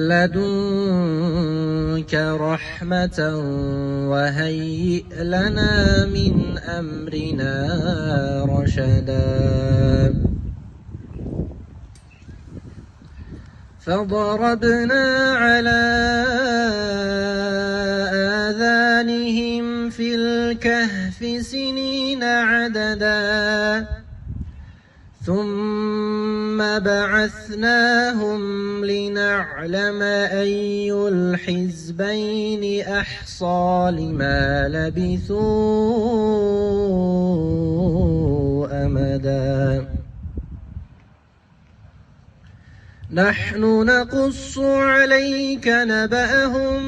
لدنك رحمة وهيئ لنا من أمرنا رشدا فضربنا على آذانهم في الكهف سنين عددا ثم بعثناهم لنعلم أي الحزبين أحصى لما لبثوا أمدا نحن نقص عليك نبأهم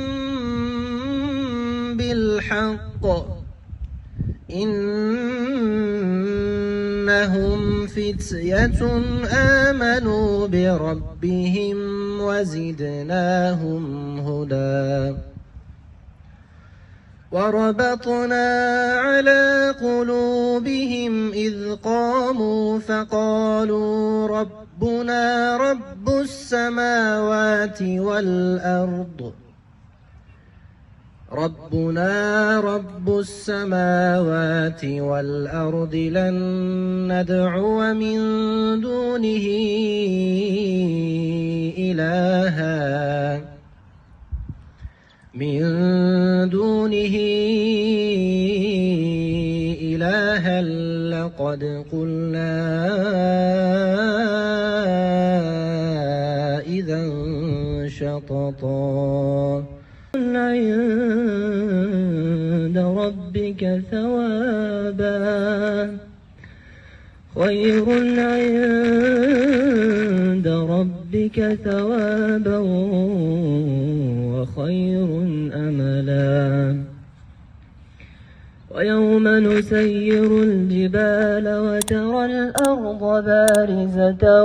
بالحق إنهم فتية آمنوا بربهم وزدناهم هدى وربطنا على قلوبهم إذ قاموا فقالوا ربنا رب السماوات والأرض لن ندعو من دونه إلها لقد قلنا إذا شططا عند ربك ثوابا خير عند ربك ثوابا وخير أملا ويوم نسير الجبال وترى الأرض بارزة